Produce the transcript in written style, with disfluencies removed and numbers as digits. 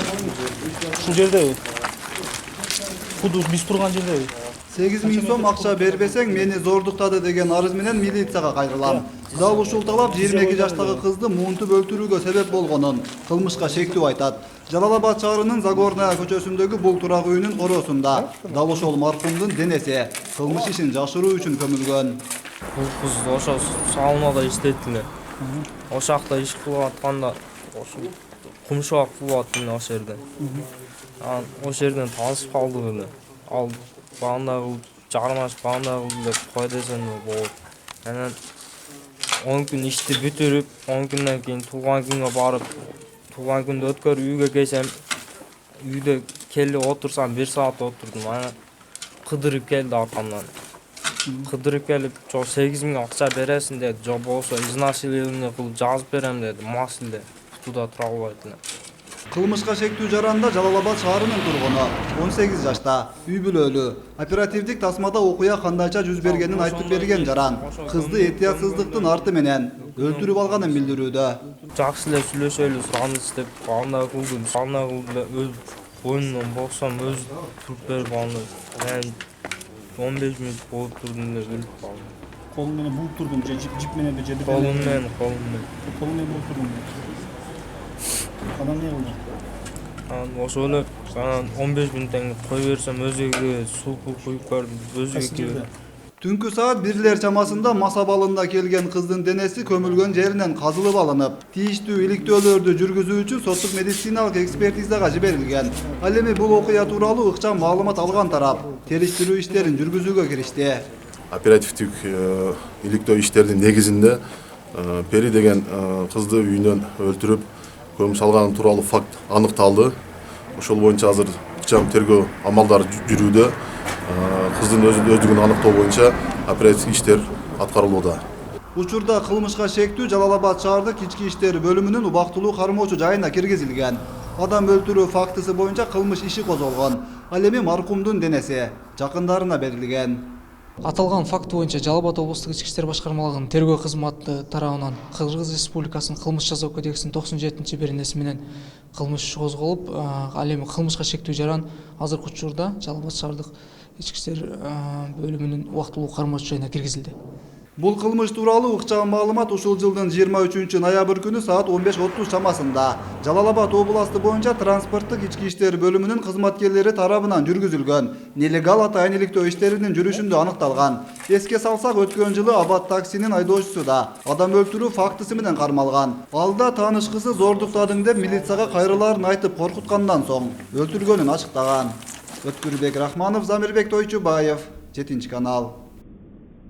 Ушул жердеби? Кудус биз турган жердеби? 8.000 сом акча бербесең мени зордуктады деген арыз менен милицияга кайрылам. Дал ушул талап 22 жаштагы кызды муунтуп өлтүрүүгө себеп болгонун, кылмышка шектүү айтат. Жалал Абад шаарынын Загорная көчөсүндөгү бул турак үйүнүн короосунда дал ошол маркумдун денеси кылмыш ишин жашыруу үчүн көмүлгөн. Бул кыз ошо салмада иштейт эле. Ошол жакта иш кылып атканда ошо кумшубак кылып аттым ошол жерден. Ошол жерден таанышып калдык эле. Ал багындагы жармаш багындагы деп кой десем болот. Анан 10 күн ишти бүтүрүп, 10 күндөн кийин туулган күнгө барып, туулган күндү өткөрүп үйгө келсем, үйдө келип отурсам 1 саат отурдум. Анан кыдырып келди аркамдан. Кыдырып келип, "Жо 8.000 акча бересиң" деди. "Жо болсо изнасилование кылып жазып берем" деди. Мас эле. Кутуда тура албайт эле. Кылмышка шектүү жаранда Жалал Абад шаарынын тургуну 18 жашта, үй бүлөлүү. Оперативдик тасмада окуя кандайча жүз бергенин айтып берген жаран кызды этиятсыздыктын арты менен өлтүрүп алганын билдирүүдө. Жакшы эле сүйлөшөлү сурамыз деп, анда кылды, өз боюнан болсом өз туруп берип алды. Мен 15 мүнөт болуп турдум эле өлүп калдым. Колуң менен бууп турдум же жип менен же Колум менен. Колуң менен бууп турдум. Анан эмне кылды? Ошо эле 15 000 теңге кой берсем өзүгө суу куюп бердим, өзүгө. Түнкү саат 1 чамасында мас абалында келген кыздын денеси көмүлгөн жеринен казылып алынып, тийиштүү иликтөөлөрдү жүргүзүү үчүн соттук медициналык экспертизага жиберилген. Ал эми бул окуя тууралуу ыкчам маалымат алган тарап териштирүү иштерин жүргүзүүгө киришти. Оперативдик иликтөө иштердин негизинде Пери деген кызды үйүнөн өлтүрүп көмүп салган тууралуу факт аныкталды. Ошол боюнча азыр ыкчам тергөө амалдары жүрүүдө. Кыздын өздүгүн аныктоо боюнча оперативдик иштер аткарылууда. Учурда кылмышка шектүү Жалал Абад шаардык ички иштер бөлүмүнүн убактылуу кармоочу жайына киргизилген. Адам өлтүрүү фактысы боюнча кылмыш иши козголгон. Ал эми маркумдун денеси жакындарына берилген. Аталган факт боюнча Жалал Абад облустук ички иштер башкармалыгынын тергөө кызматы тарабынан Кыргыз Республикасынын кылмыш жаза кодексинин 97-беренеси менен кылмыш козголуп, ал эми кылмышка шектүү жаран азыркы учурда Жалал Абад шаардык ички иштер бөлүмүнүн убактылуу кармоочу жайына киргизилди. Бул кылмыш тууралуу ыкчам маалымат ушул жылдын 23-ноябрь күнү саат 15:30 чамасында Жалал Абад областы боюнча транспорттук ички иштер бөлүмүнүн кызматкерлери тарабынан жүргүзүлгөн нелегал атайын иликтөө иштеринин жүрүшүндө аныкталган. Эске салсак, өткөн жылы Абад таксинин айдоочусу да адам өлтүрүү фактысы менен кармалган. Алда таанышкысы зордуктадым деп милицияга кайрылаарын айтып коркуткандан соң өлтүргөнүн ачыктаган. Өткүрбек Рахманов, Замирбек Тойчубаев, 7 канал.